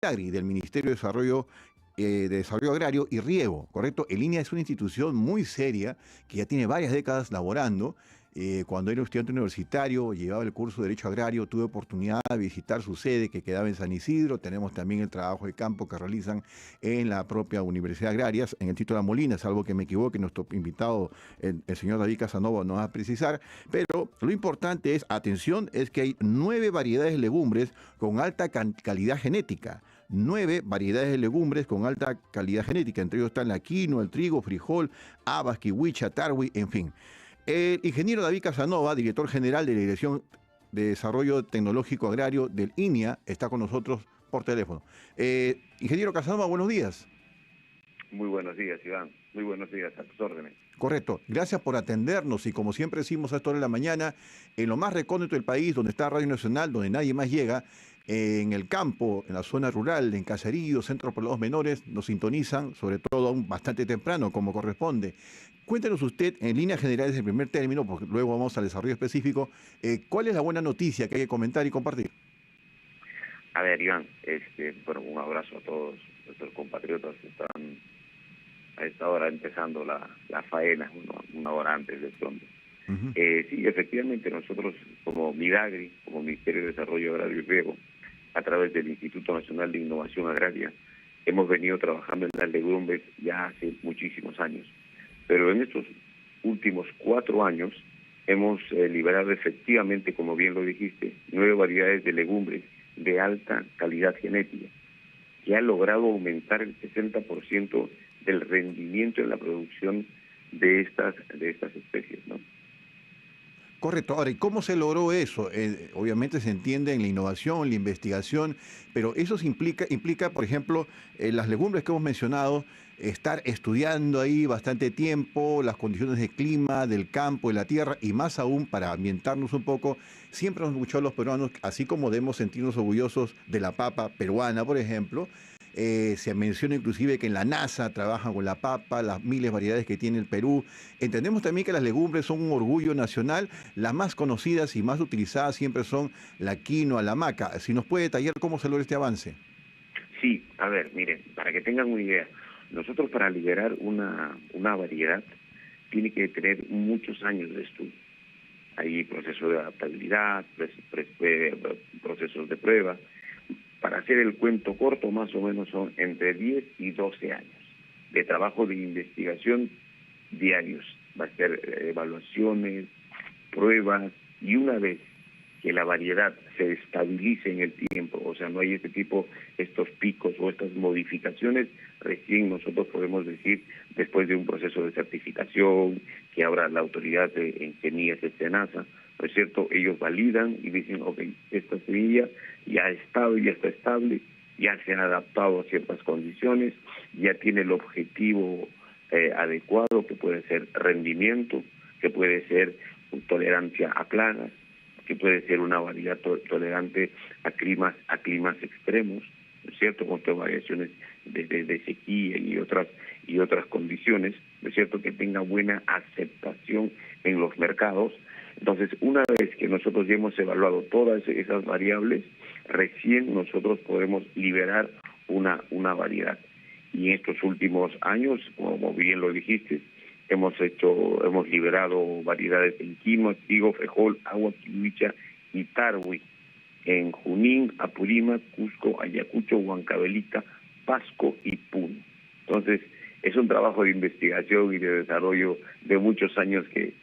Agri, del Ministerio de Desarrollo Agrario y Riego, ¿correcto? El INEA es una institución muy seria que ya tiene varias décadas laborando. Cuando era estudiante universitario, llevaba el curso de Derecho Agrario, tuve oportunidad de visitar su sede que quedaba en San Isidro. Tenemos también el trabajo de campo que realizan en la propia Universidad Agraria, en el Tito de la Molina, salvo que me equivoque, nuestro invitado, el señor David Casanova, nos va a precisar. Pero lo importante es, atención, es que hay 9 variedades de legumbres con alta calidad genética. 9 variedades de legumbres con alta calidad genética. Entre ellos están la quinoa, el trigo, frijol, habas, kiwicha, tarwi, en fin. El ingeniero David Casanova, director general de la Dirección de Desarrollo Tecnológico Agrario del INEA, está con nosotros por teléfono. Ingeniero Casanova, buenos días. Muy buenos días, Iván. Muy buenos días, a tus órdenes. Correcto. Gracias por atendernos y como siempre decimos a esta hora de la mañana, en lo más recóndito del país, donde está Radio Nacional, donde nadie más llega, en el campo, en la zona rural, en caseríos, centros poblados menores, nos sintonizan, sobre todo aún bastante temprano, como corresponde. Cuéntenos usted, en líneas generales, el primer término, porque luego vamos al desarrollo específico, ¿cuál es la buena noticia que hay que comentar y compartir? A ver, Iván, bueno, un abrazo a todos nuestros compatriotas que están a esta hora empezando la faena, una hora antes del pronto. Ujú. Sí, efectivamente, nosotros como Midagri, como Ministerio de Desarrollo Agrario y Riego, a través del Instituto Nacional de Innovación Agraria, hemos venido trabajando en las legumbres ya hace muchísimos años. Pero en estos últimos 4 años hemos liberado efectivamente, como bien lo dijiste, 9 variedades de legumbres de alta calidad genética, que ha logrado aumentar el 60% del rendimiento en la producción de estas especies, ¿no? Correcto. Ahora, ¿y cómo se logró eso? Obviamente se entiende en la innovación, la investigación, pero eso implica, por ejemplo, las legumbres que hemos mencionado, estar estudiando ahí bastante tiempo, las condiciones de clima, del campo, de la tierra, y más aún para ambientarnos un poco, siempre hemos escuchado a los peruanos, así como debemos sentirnos orgullosos de la papa peruana, por ejemplo. Se menciona inclusive que en la NASA trabajan con la papa, las miles de variedades que tiene el Perú. Entendemos también que las legumbres son un orgullo nacional. Las más conocidas y más utilizadas siempre son la quinoa, la maca. Si nos puede detallar cómo se logra este avance. Sí, a ver, miren, para que tengan una idea, nosotros para liberar una variedad tiene que tener muchos años de estudio. Hay procesos de adaptabilidad, procesos de prueba. Para hacer el cuento corto, más o menos son entre 10 y 12 años de trabajo de investigación diarios. Va a ser evaluaciones, pruebas, y una vez que la variedad se estabilice en el tiempo, o sea, no hay estos picos o estas modificaciones, recién nosotros podemos decir, después de un proceso de certificación, que ahora la autoridad en semillas es SENASA, ¿no es cierto? Ellos validan y dicen, ok, esta semilla ya ha estado, ya está estable, ya se ha adaptado a ciertas condiciones, ya tiene el objetivo adecuado, que puede ser rendimiento, que puede ser tolerancia a plagas, que puede ser una variedad tolerante a climas extremos, ¿no es cierto?, con variaciones de sequía y otras condiciones, ¿no es cierto?, que tenga buena aceptación en los mercados. Entonces, una vez que nosotros ya hemos evaluado todas esas variables, recién nosotros podemos liberar una variedad. Y en estos últimos años, como bien lo dijiste, hemos liberado variedades en quinoa, trigo, frijol, agua, kiwicha y tarwi en Junín, Apurímac, Cusco, Ayacucho, Huancavelica, Pasco y Puno. Entonces, es un trabajo de investigación y de desarrollo de muchos años que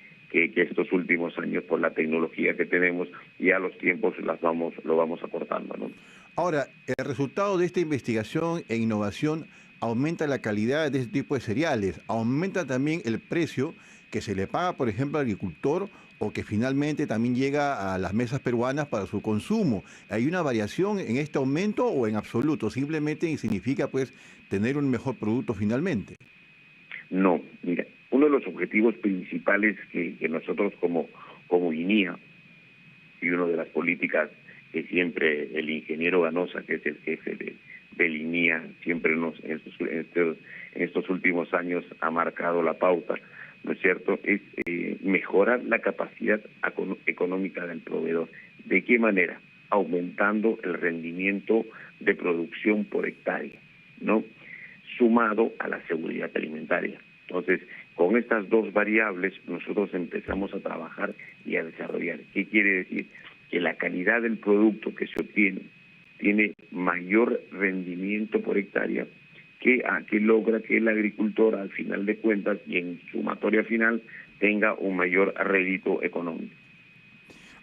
estos últimos años, por la tecnología que tenemos, ya los tiempos lo vamos acortando, ¿no? Ahora, el resultado de esta investigación e innovación aumenta la calidad de este tipo de cereales, aumenta también el precio que se le paga, por ejemplo, al agricultor o que finalmente también llega a las mesas peruanas para su consumo. ¿Hay una variación en este aumento o en absoluto? Simplemente significa pues tener un mejor producto finalmente. No, mira, uno de los objetivos principales que nosotros como INIA, y una de las políticas que siempre el ingeniero Ganosa, que es el jefe del INIA, siempre en estos últimos años ha marcado la pauta, ¿no es cierto?, es mejorar la capacidad económica del proveedor. ¿De qué manera? aumentando el rendimiento de producción por hectárea, ¿no? Sumado a la seguridad alimentaria. Entonces, con estas dos variables nosotros empezamos a trabajar y a desarrollar. ¿Qué quiere decir? Que la calidad del producto que se obtiene tiene mayor rendimiento por hectárea que logra que el agricultor al final de cuentas y en sumatoria final tenga un mayor rédito económico.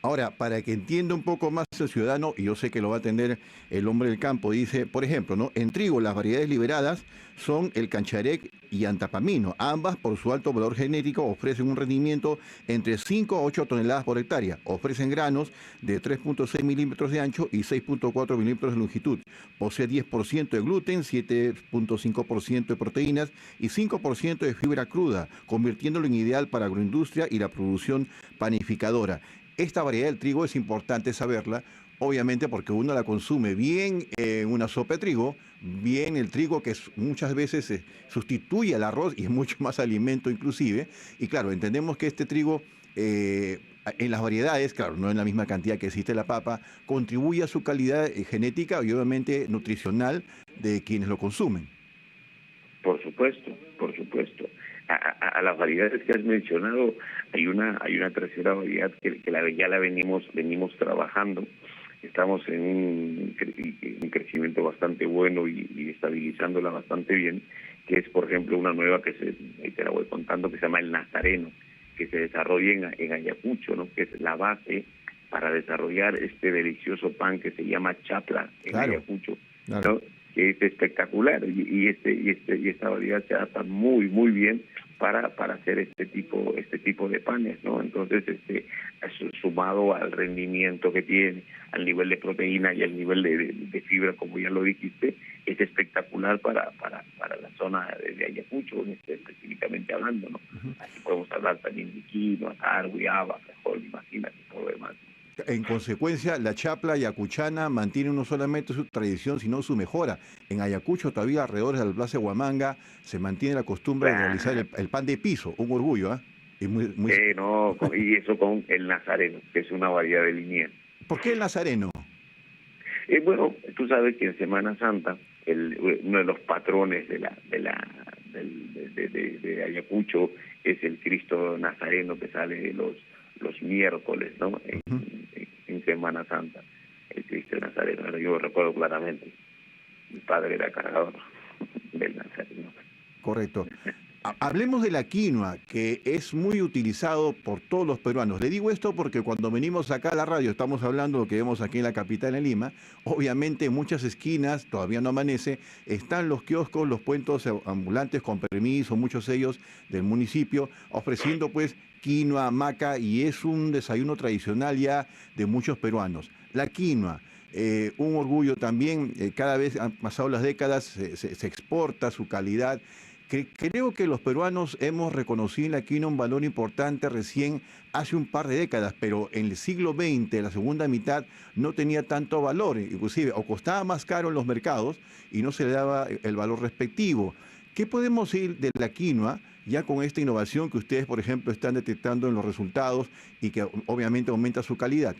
Ahora, para que entienda un poco más el ciudadano, y yo sé que lo va a atender el hombre del campo, dice, por ejemplo, ¿no? En trigo las variedades liberadas son el Cancharec y Antapamino. Ambas, por su alto valor genético, ofrecen un rendimiento entre 5 a 8 toneladas por hectárea. Ofrecen granos de 3.6 milímetros de ancho y 6.4 milímetros de longitud. Posee 10% de gluten, 7.5% de proteínas y 5% de fibra cruda, convirtiéndolo en ideal para agroindustria y la producción panificadora. Esta variedad del trigo es importante saberla, obviamente porque uno la consume bien en una sopa de trigo, bien el trigo que muchas veces sustituye al arroz y es mucho más alimento inclusive. Y claro, entendemos que este trigo en las variedades, claro, no en la misma cantidad que existe la papa, contribuye a su calidad genética y obviamente nutricional de quienes lo consumen. Por supuesto, por supuesto. A las variedades que has mencionado hay una tercera variedad que ya la venimos trabajando. Estamos en un crecimiento bastante bueno y estabilizándola bastante bien, que es por ejemplo una nueva te la voy contando, que se llama el Nazareno, que se desarrolla en Ayacucho, ¿no? Que es la base para desarrollar este delicioso pan que se llama chapla en Claro, Ayacucho, claro. ¿no? Que es espectacular y esta variedad se adapta muy bien para hacer este tipo de panes, ¿no? Entonces sumado al rendimiento que tiene, al nivel de proteína y al nivel de fibra, como ya lo dijiste, es espectacular para la zona de Ayacucho, específicamente hablando, ¿no? Así podemos hablar también de quinoa, tarwi, haba, frijol, imagínate todo lo demás. En consecuencia, la chapla ayacuchana mantiene no solamente su tradición, sino su mejora. En Ayacucho, todavía alrededor del Plaza de Huamanga, se mantiene la costumbre de realizar el pan de piso, un orgullo, ¿ah? Y No, y eso con el nazareno, que es una variedad de línea. ¿Por qué el nazareno? Bueno, tú sabes que en Semana Santa uno de los patrones de Ayacucho es el Cristo Nazareno que sale de los miércoles, ¿no? Ujú. En Semana Santa, el Cristo Nazareno. Ahora yo recuerdo claramente, mi padre era cargador del Nazareno. Correcto. Hablemos de la quinoa, que es muy utilizado por todos los peruanos. Le digo esto porque cuando venimos acá a la radio, estamos hablando de lo que vemos aquí en la capital, en Lima, obviamente en muchas esquinas, todavía no amanece, están los kioscos, los puestos ambulantes con permiso, muchos de ellos del municipio, ofreciendo pues quinoa, maca, y es un desayuno tradicional ya de muchos peruanos. La quinoa. Un orgullo también, cada vez han pasado las décadas, se exporta su calidad. Creo que los peruanos hemos reconocido en la quinoa un valor importante recién hace un par de décadas, pero en el siglo XX, la segunda mitad, no tenía tanto valor, inclusive o costaba más caro en los mercados y no se le daba el valor respectivo. ¿Qué podemos decir de la quinoa ya con esta innovación que ustedes, por ejemplo, están detectando en los resultados y que obviamente aumenta su calidad?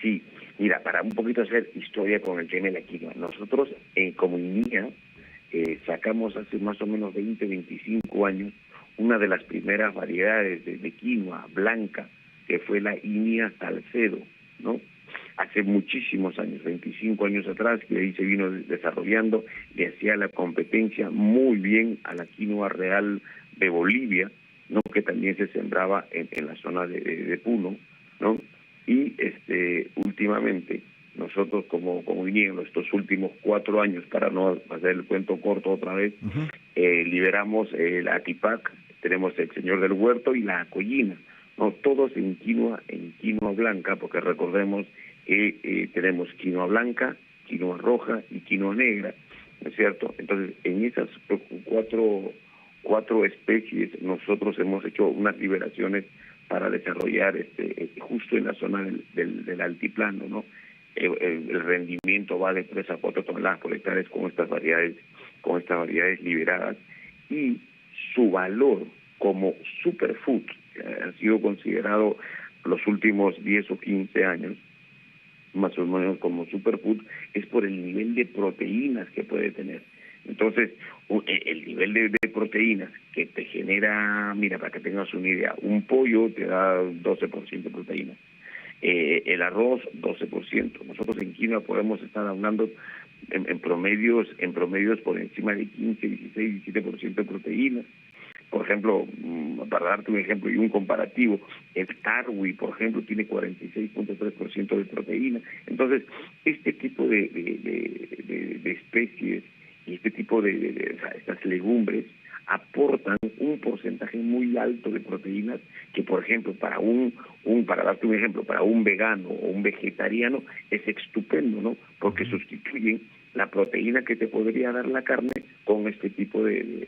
Sí, mira, para un poquito hacer historia con el tema de la quinoa, nosotros como INIA sacamos hace más o menos 25 años una de las primeras variedades de quinoa blanca, que fue la INIA Salcedo, ¿no? Hace muchísimos años, 25 años atrás, que ahí se vino desarrollando, le hacía la competencia muy bien a la quinoa real de Bolivia, ¿no? Que también se sembraba en la zona de Puno, ¿no? Y últimamente nosotros como INIE en estos últimos 4 años, para no hacer el cuento corto otra vez, Ujú. liberamos la Atipac, tenemos el Señor del Huerto y la Acollina, no todos en quinoa blanca, porque recordemos que tenemos quinoa blanca, quinoa roja y quinoa negra, ¿no es cierto? Entonces, en esas cuatro especies nosotros hemos hecho unas liberaciones para desarrollar justo en la zona del altiplano, ¿no? El rendimiento va de 3 a 4 toneladas por hectárea con estas variedades liberadas, y su valor como superfood, que ha sido considerado los últimos 10 o 15 años, más o menos como superfood, es por el nivel de proteínas que puede tener. Entonces, el nivel de proteínas que te genera, mira, para que tengas una idea, un pollo te da 12% de proteínas, el arroz 12%. Nosotros en quinoa podemos estar hablando en promedios por encima de 15, 16, 17% de proteínas. Por ejemplo, para darte un ejemplo y un comparativo, el tarwi, por ejemplo, tiene 46.3% de proteína. Entonces, este tipo de especies y este tipo o sea, estas legumbres aportan un porcentaje muy alto de proteínas que, por ejemplo, para darte un ejemplo, para un vegano o un vegetariano es estupendo, ¿no? Porque sustituyen la proteína que te podría dar la carne con este tipo de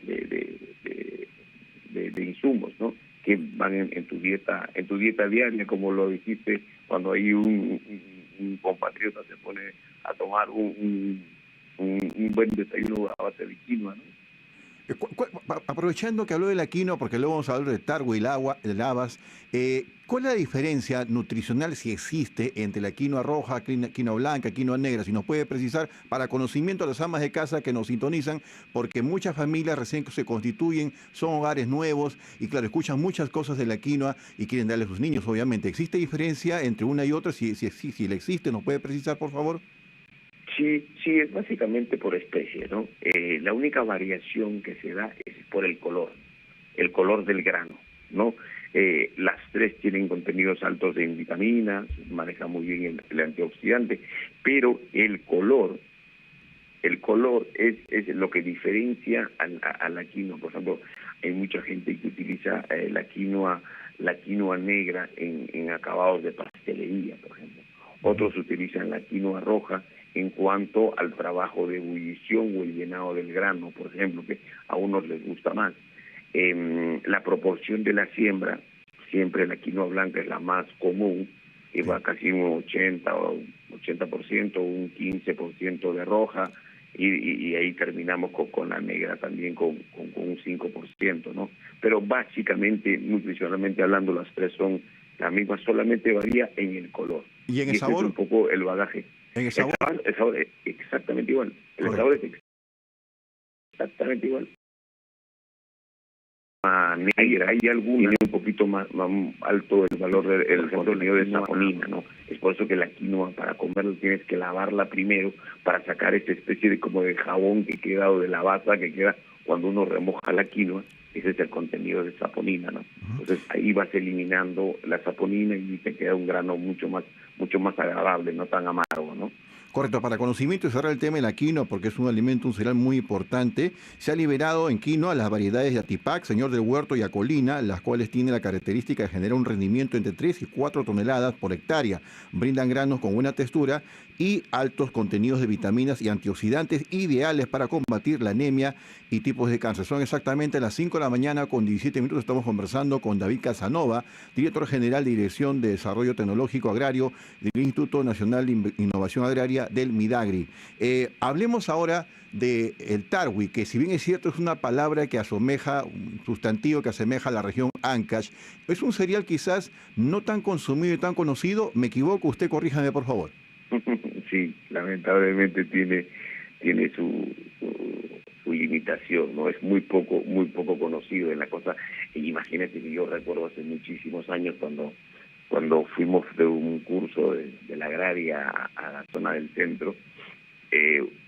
insumos, ¿no? Que van en tu dieta diaria, como lo dijiste, cuando hay un compatriota se pone a tomar un buen desayuno a base de quinoa, ¿no? Aprovechando que habló de la quinoa, porque luego vamos a hablar de tarwi y el habas, ¿cuál es la diferencia nutricional, si existe, entre la quinoa roja, quinoa blanca, quinoa negra? Si nos puede precisar, para conocimiento de las amas de casa que nos sintonizan, porque muchas familias recién se constituyen, son hogares nuevos y claro, escuchan muchas cosas de la quinoa y quieren darle a sus niños, obviamente. ¿Existe diferencia entre una y otra? Si le existe, ¿nos puede precisar, por favor? Sí, es básicamente por especie, ¿no? La única variación que se da es por el color del grano, ¿no? Las tres tienen contenidos altos en vitaminas, maneja muy bien el antioxidante, pero el color es lo que diferencia a la quinoa. Por ejemplo, hay mucha gente que utiliza la quinoa negra en acabados de pastelería, por ejemplo. Otros utilizan la quinoa roja en cuanto al trabajo de ebullición o el llenado del grano, por ejemplo, que a unos les gusta más. La proporción de la siembra, siempre la quinoa blanca es la más común, que va casi un 80%, un 15% de roja, y ahí terminamos con la negra también con un 5%, ¿no? Pero básicamente, nutricionalmente hablando, las tres son las mismas, solamente varía en el color. ¿Y en el Y ese es un sabor? poco el bagaje. ¿En el sabor? El sabor es exactamente igual. El sabor es exactamente igual. Negra, hay alguna un poquito más alto el valor del contenido de saponina, ¿no? Es por eso que la quinoa, para comerla, tienes que lavarla primero para sacar esta especie de como de jabón que queda o de la basa que queda cuando uno remoja la quinoa. Ese es el contenido de saponina, ¿no? Entonces ahí vas eliminando la saponina y te queda un grano mucho más agradable, no tan amargo, ¿no? Correcto, para conocimiento y cerrar el tema de la quinoa, porque es un alimento, un cereal muy importante, se ha liberado en quinoa las variedades de Atipac, Señor del Huerto y Acolina, las cuales tienen la característica de generar un rendimiento entre 3 y 4 toneladas por hectárea. Brindan granos con buena textura y altos contenidos de vitaminas y antioxidantes ideales para combatir la anemia y tipos de cáncer. Son exactamente las 5 de la mañana con 17 minutos. Estamos conversando con David Casanova, director general de Dirección de Desarrollo Tecnológico Agrario del Instituto Nacional de Innovación Agraria del Midagri. Hablemos ahora del tarwi, que si bien es cierto es una palabra que asemeja, un sustantivo que asemeja a la región Ancash, es un cereal quizás no tan consumido y tan conocido. ¿Me equivoco? Usted corríjame, por favor. Sí, lamentablemente tiene su limitación, ¿no? Es muy poco conocido en la cosa. Y imagínate que yo recuerdo hace muchísimos años cuando fuimos de un curso de la agraria a la zona del centro,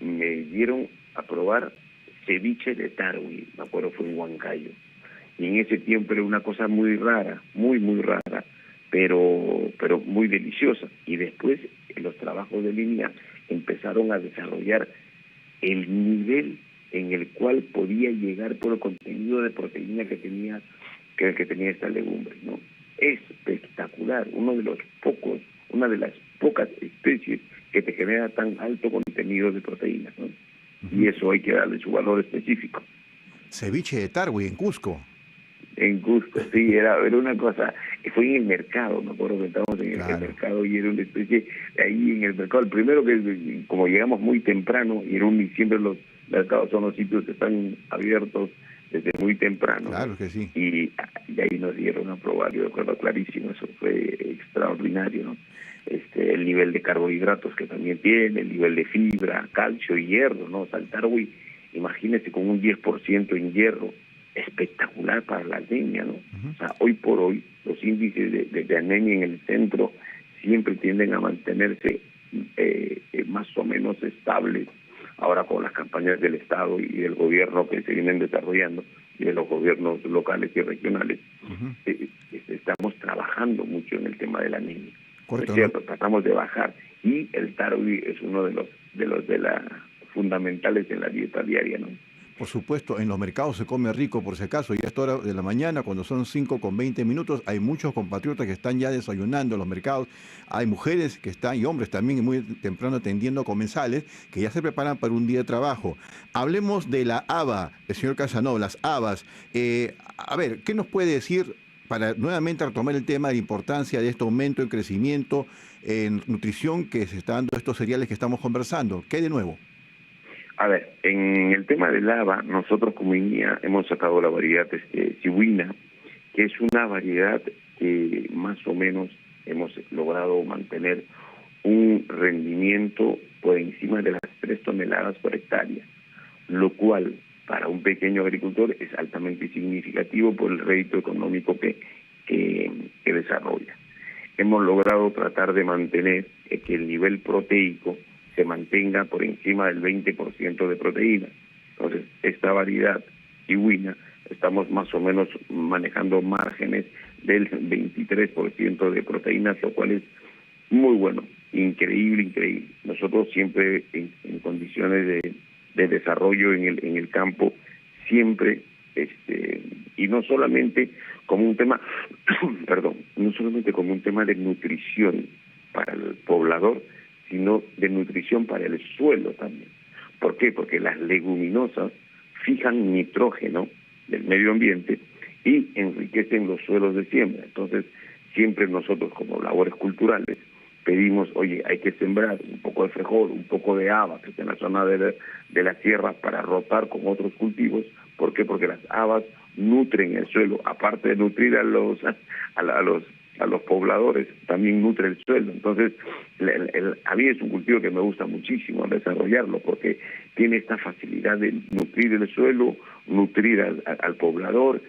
me dieron a probar ceviche de tarwi, me acuerdo fue en Huancayo. Y en ese tiempo era una cosa muy rara, muy rara, pero muy deliciosa. Y después los trabajos de línea empezaron a desarrollar el nivel en el cual podía llegar por el contenido de proteína que tenía esta legumbre, ¿no? Espectacular, una de las pocas especies que te genera tan alto contenido de proteínas, ¿no? Y eso hay que darle su valor específico. Ceviche de tarwi en Cusco. En Cusco, sí, era una cosa, fue en el mercado, me acuerdo que estábamos en el mercado y era una especie, ahí en el mercado, el primero que, como llegamos muy temprano, y siempre los mercados son los sitios que están abiertos desde muy temprano. Claro que sí. Y ahí nos dieron a probar, yo recuerdo clarísimo, eso fue extraordinario, ¿no? el nivel de carbohidratos que también tiene, el nivel de fibra, calcio y hierro, ¿no? O sea, el tarwi, imagínese con un 10% en hierro, espectacular para la anemia, ¿no? O sea, hoy por hoy los índices de anemia en el centro siempre tienden a mantenerse más o menos estables. Ahora con las campañas del Estado y del gobierno que se vienen desarrollando, y de los gobiernos locales y regionales, estamos trabajando mucho en el tema de la anemia. Correcto, Es cierto, tratamos de bajar, y el tarwi es uno de las fundamentales en la dieta diaria, ¿no? por supuesto, en los mercados se come rico, por si acaso, y a esta hora de la mañana, cuando son 5:20, hay muchos compatriotas que están ya desayunando en los mercados, hay mujeres que están, y hombres también, muy temprano atendiendo comensales, que ya se preparan para un día de trabajo. Hablemos de la haba, el señor Casanova, las habas. A ver, ¿qué nos puede decir para nuevamente retomar el tema de la importancia de este aumento en crecimiento, en nutrición que se está dando estos cereales que estamos conversando? ¿Qué hay de nuevo? A ver, en el tema del haba, nosotros como INIA hemos sacado la variedad Cigüina, que es una variedad que más o menos hemos logrado mantener un rendimiento por encima de las 3 toneladas por hectárea, lo cual para un pequeño agricultor es altamente significativo por el rédito económico que desarrolla. Hemos logrado tratar de mantener que el nivel proteico se mantenga por encima del 20% de proteína. Entonces, esta variedad cigüina, estamos más o menos manejando márgenes del 23% de proteínas, lo cual es muy bueno, increíble, increíble. Nosotros siempre en condiciones de desarrollo en el campo, siempre, y no solamente como un tema, perdón, no solamente como un tema de nutrición para el poblador, sino de nutrición para el suelo también. ¿Por qué? Porque las leguminosas fijan nitrógeno del medio ambiente y enriquecen los suelos de siembra. Entonces, siempre nosotros como labores culturales pedimos, oye, hay que sembrar un poco de frijol, un poco de haba, que está en la zona de la sierra, para rotar con otros cultivos. ¿Por qué? Porque las habas nutren el suelo, aparte de nutrir a los pobladores, también nutre el suelo. Entonces, a mí es un cultivo que me gusta muchísimo desarrollarlo, porque tiene esta facilidad de nutrir el suelo, nutrir al poblador,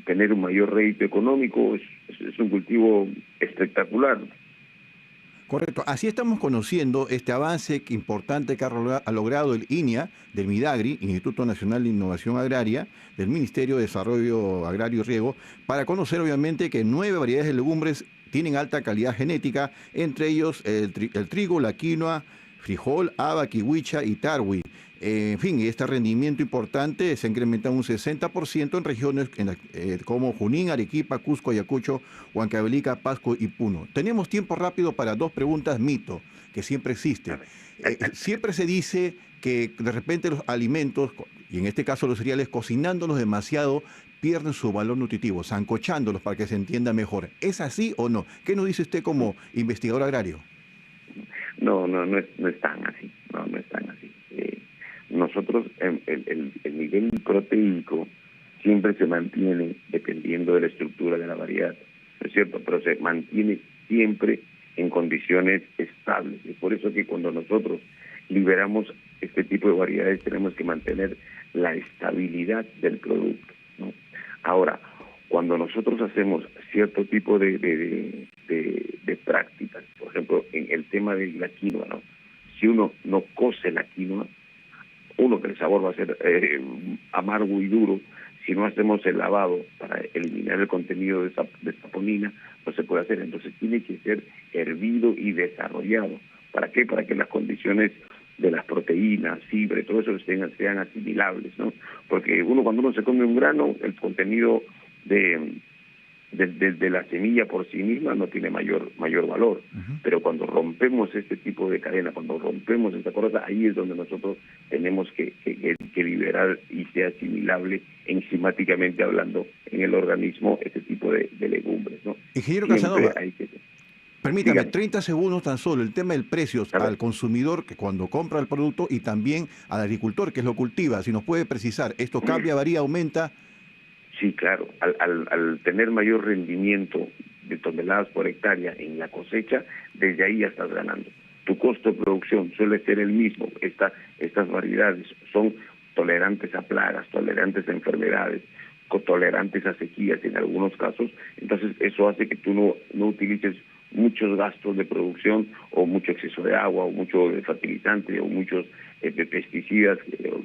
tener un mayor rédito económico. Es un cultivo espectacular. Correcto. Así estamos conociendo este avance importante que ha logrado el INIA, del MIDAGRI, Instituto Nacional de Innovación Agraria, del Ministerio de Desarrollo Agrario y Riego, para conocer obviamente que 9 variedades de legumbres tienen alta calidad genética, entre ellos el trigo, la quinoa, frijol, haba, kiwicha y tarwi. En fin, este rendimiento importante se ha incrementado un 60% en regiones como Junín, Arequipa, Cusco, Ayacucho, Huancavelica, Pasco y Puno. Tenemos tiempo rápido para 2 preguntas mito, que siempre existe. Siempre se dice que de repente los alimentos, y en este caso los cereales, cocinándolos demasiado, pierden su valor nutritivo, sancochándolos para que se entienda mejor. ¿Es así o no? ¿Qué nos dice usted como investigador agrario? No es tan así, no es tan así. Nosotros, el nivel proteico siempre se mantiene dependiendo de la estructura de la variedad, ¿no es cierto? Pero se mantiene siempre en condiciones estables. Es por eso que cuando nosotros liberamos este tipo de variedades tenemos que mantener la estabilidad del producto, ¿no? Ahora, cuando nosotros hacemos cierto tipo de prácticas, por ejemplo, en el tema de la quinoa, ¿no? Si uno no cose la quinoa, uno, que el sabor va a ser amargo y duro. Si no hacemos el lavado para eliminar el contenido de saponina, no se puede hacer. Entonces tiene que ser hervido y desarrollado. ¿Para qué? Para que las condiciones de las proteínas, fibra, todo eso sean asimilables, ¿no? Porque cuando uno se come un grano, el contenido de la semilla por sí misma no tiene mayor valor. Pero cuando rompemos este tipo de cadena, cuando rompemos esta cosa, ahí es donde nosotros tenemos que liberar y sea asimilable enzimáticamente hablando en el organismo este tipo de legumbres, ¿no? Ingeniero Casanova, permítame, Dígame. 30 segundos tan solo, el tema del precio al consumidor que cuando compra el producto y también al agricultor que lo cultiva. Si nos puede precisar, ¿esto cambia, varía, aumenta? Sí, claro. Al tener mayor rendimiento de toneladas por hectárea en la cosecha, desde ahí ya estás ganando. Tu costo de producción suele ser el mismo. Estas variedades son tolerantes a plagas, tolerantes a enfermedades, tolerantes a sequías en algunos casos. Entonces eso hace que tú no utilices muchos gastos de producción o mucho exceso de agua o mucho de fertilizante o muchos pesticidas,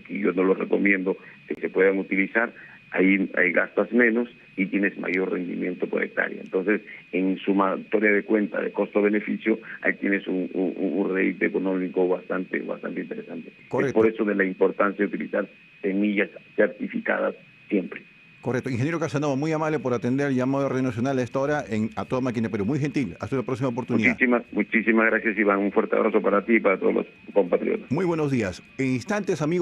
que yo no los recomiendo que se puedan utilizar. Ahí gastas menos y tienes mayor rendimiento por hectárea. Entonces, en sumatoria de cuenta de costo-beneficio, ahí tienes un rédito económico bastante interesante. Correcto. Es por eso de la importancia de utilizar semillas certificadas siempre. Correcto. Ingeniero Casanova, muy amable por atender el llamado de Radio Nacional a esta hora A Toda Máquina, pero muy gentil. Hasta la próxima oportunidad. Muchísimas gracias, Iván. Un fuerte abrazo para ti y para todos los compatriotas. Muy buenos días. En instantes, amigos.